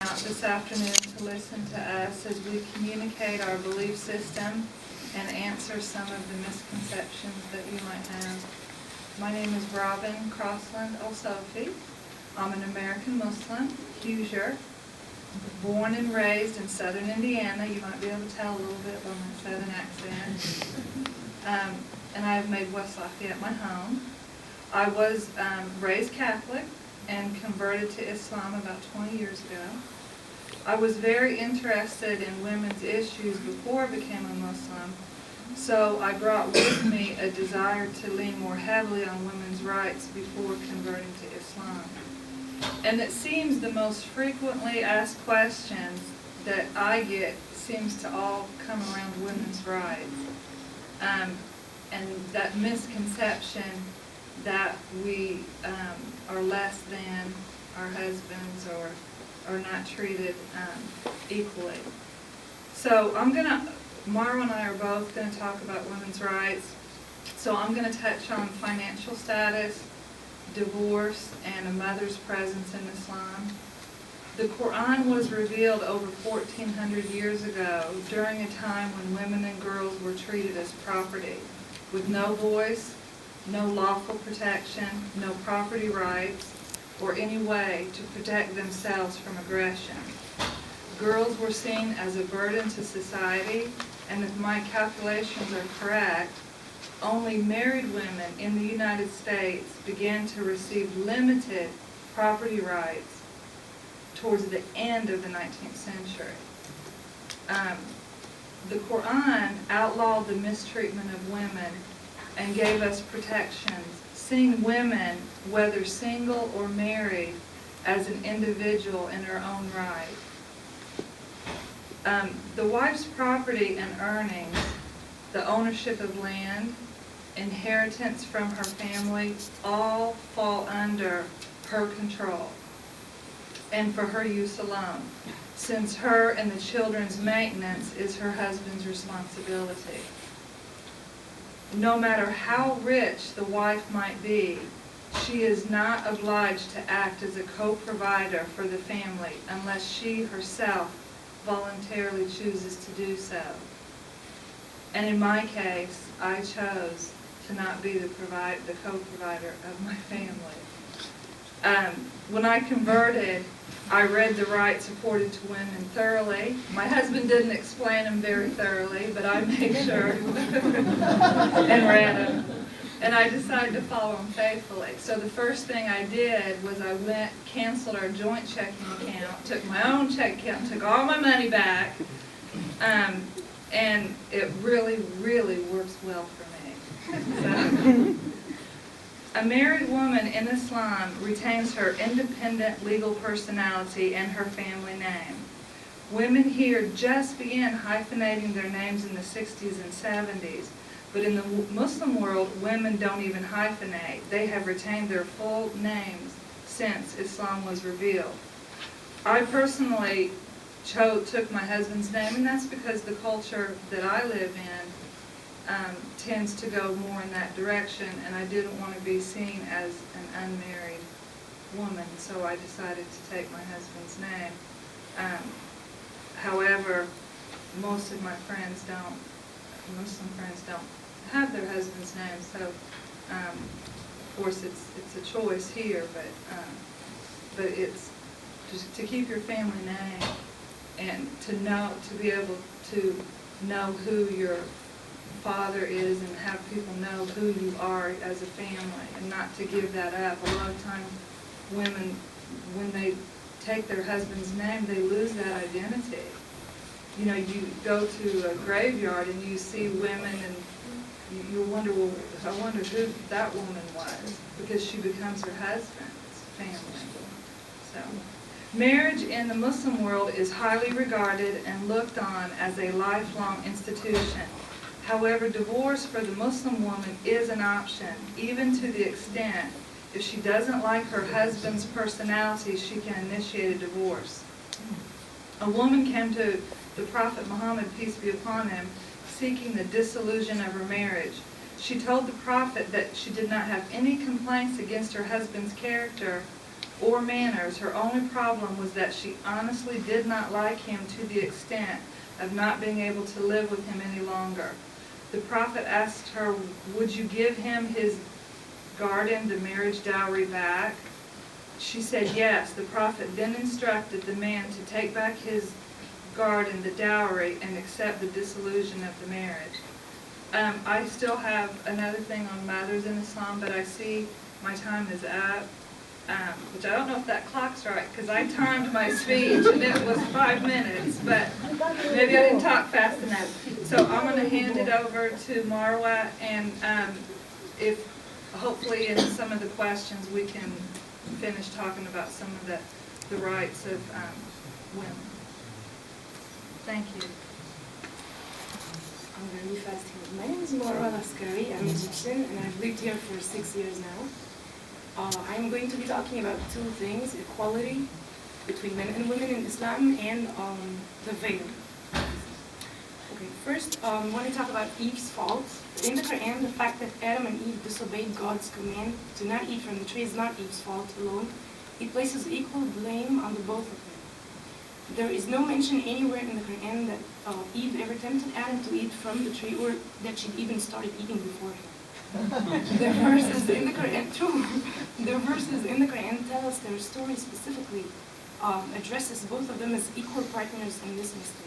out this afternoon to listen to us as we communicate our belief system and answer some of the misconceptions that you might have. My name is Robin Crossland Olsofi. I'm an American Muslim, Hoosier, born and raised in southern Indiana. You might be able to tell a little bit by my southern accent. And I have made West Lafayette my home. I was raised Catholic and converted to Islam about 20 years ago. I was very interested in women's issues before I became a Muslim, so I brought with me a desire to lean more heavily on women's rights before converting to Islam. And it seems the most frequently asked questions that I get seems to all come around women's rights. And that misconception that we are less than our husbands or are not treated equally. So Mauro and I are both going to talk about women's rights. So I'm going to touch on financial status, divorce, and a mother's presence in Islam. The Quran was revealed over 1,400 years ago during a time when women and girls were treated as property, with no voice, no lawful protection, no property rights, or any way to protect themselves from aggression. Girls were seen as a burden to society, and if my calculations are correct, only married women in the United States began to receive limited property rights towards the end of the 19th century. The Quran outlawed the mistreatment of women and gave us protections, seeing women, whether single or married, as an individual in her own right. The wife's property and earnings, the ownership of land, inheritance from her family, all fall under her control and for her use alone, since her and the children's maintenance is her husband's responsibility. No matter how rich the wife might be, she is not obliged to act as a co-provider for the family unless she herself voluntarily chooses to do so. And in my case, I chose to not be the co-provider of my family. When I converted, I read the rights accorded to women thoroughly. My husband didn't explain them very thoroughly, but I made sure and read them. And I decided to follow them faithfully. So the first thing I did was I canceled our joint checking account, took my own checking account, took all my money back, and it really, really works well for me. So, a married woman in Islam retains her independent legal personality and her family name. Women here just began hyphenating their names in the 60s and 70s, but in the Muslim world, women don't even hyphenate. They have retained their full names since Islam was revealed. I personally took my husband's name, and that's because the culture that I live in tends to go more in that direction, and I didn't want to be seen as an unmarried woman, so I decided to take my husband's name. However, most of my friends Muslim friends don't have their husband's name, so of course it's a choice here, but it's just to keep your family name and to be able to know who your father is and have people know who you are as a family and not to give that up. A lot of times women, when they take their husband's name, they lose that identity. You know, you go to a graveyard and you see women and you wonder, well, I wonder who that woman was, because she becomes her husband's family. So, marriage in the Muslim world is highly regarded and looked on as a lifelong institution. However, divorce for the Muslim woman is an option, even to the extent if she doesn't like her husband's personality, she can initiate a divorce. A woman came to the Prophet Muhammad, peace be upon him, seeking the dissolution of her marriage. She told the Prophet that she did not have any complaints against her husband's character or manners. Her only problem was that she honestly did not like him to the extent of not being able to live with him any longer. The prophet asked her, would you give him his garden, the marriage dowry, back? She said yes. The prophet then instructed the man to take back his garden, the dowry, and accept the dissolution of the marriage. I still have another thing on mothers in Islam, but I see my time is up, which I don't know if that clock's right, because I timed my speech and it was 5 minutes, but maybe I didn't talk fast enough. So I'm going to hand it over to Marwa, and if hopefully in some of the questions we can finish talking about some of the rights of women. Thank you. I'm going to be fast here. My name is Marwa Laskari. I'm Egyptian and I've lived here for 6 years now. I'm going to be talking about two things: equality between men and women in Islam and the veil. Okay, first, when we talk about Eve's fault, in the Quran, the fact that Adam and Eve disobeyed God's command to not eat from the tree is not Eve's fault alone. It places equal blame on the both of them. There is no mention anywhere in the Quran that Eve ever tempted Adam to eat from the tree, or that she even started eating before him. The verses in the Quran, true. The verses in the Quran tell us their story specifically addresses both of them as equal partners in this instance.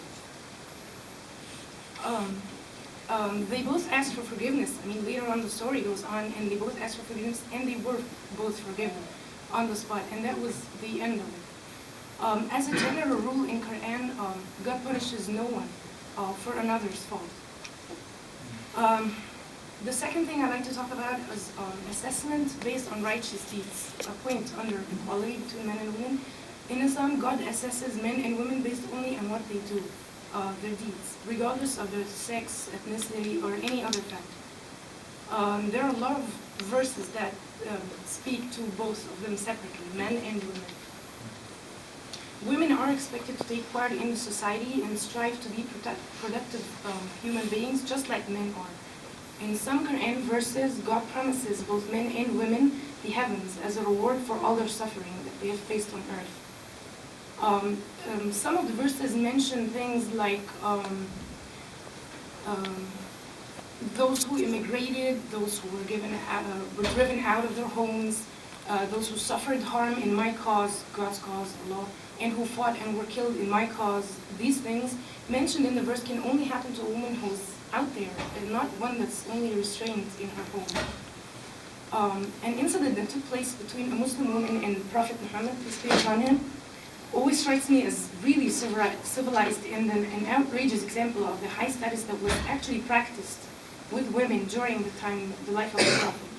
They both asked for forgiveness. I mean, later on the story goes on, and they both asked for forgiveness, and they were both forgiven on the spot, and that was the end of it. As a general rule in Quran, God punishes no one for another's fault. The second thing I'd like to talk about is assessment based on righteous deeds, a point under equality between men and women. In Islam, God assesses men and women based only on what they do, their deeds, regardless of their sex, ethnicity, or any other factor. There are a lot of verses that speak to both of them separately, men and women. Women are expected to take part in the society and strive to be productive human beings, just like men are. In some Quran verses, God promises both men and women the heavens as a reward for all their suffering that they have faced on earth. Some of the verses mention things like those who immigrated, those who were driven out of their homes, those who suffered harm in my cause, God's cause, Allah, and who fought and were killed in my cause. These things mentioned in the verse can only happen to a woman who's out there, and not one that's only restrained in her home. An incident that took place between a Muslim woman and Prophet Muhammad, peace be upon him, always strikes me as really civilized and an outrageous example of the high status that was actually practiced with women during the life of the Prophet.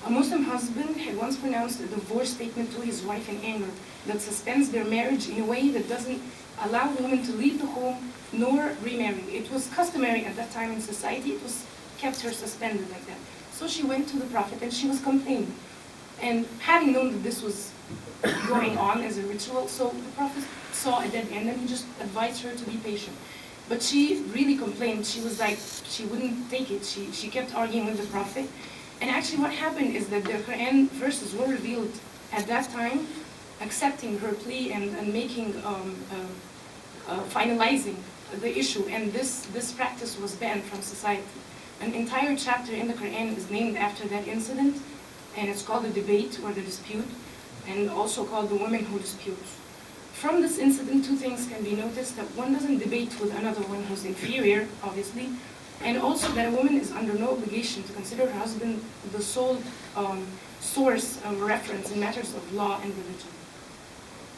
A Muslim husband had once pronounced a divorce statement to his wife in anger that suspends their marriage in a way that doesn't allow the woman to leave the home nor remarry. It was customary at that time in society. It was kept her suspended like that. So she went to the Prophet and she was complaining. And having known that this was going on as a ritual, so the Prophet saw a dead end and he just advised her to be patient. But she really complained. She was like, she wouldn't take it. She kept arguing with the Prophet. And actually what happened is that the Quran verses were revealed at that time, accepting her plea and making, finalizing the issue. And this practice was banned from society. An entire chapter in the Quran is named after that incident, and it's called the debate or the dispute, and also called the woman who disputes. From this incident, two things can be noticed: that one doesn't debate with another one who's inferior, obviously, and also that a woman is under no obligation to consider her husband the sole source of reference in matters of law and religion.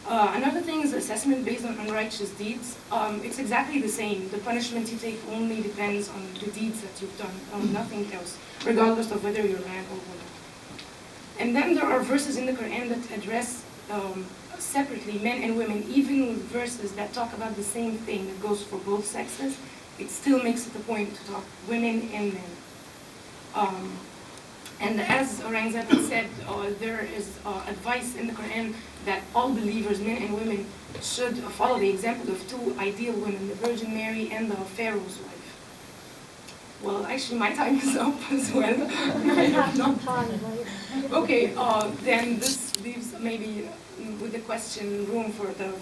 Another thing is assessment based on unrighteous deeds. It's exactly the same. The punishment you take only depends on the deeds that you've done, on nothing else, regardless of whether you're man or woman. And then there are verses in the Quran that address separately men and women, even with verses that talk about the same thing that goes for both sexes. It still makes it a point to talk women and men. And as Aurangzeb said, there is advice in the Quran that all believers, men and women, should follow the example of two ideal women, the Virgin Mary and the Pharaoh's wife. Well, actually, my time is up as well. I have no time. Okay, then this leaves maybe with the question room for the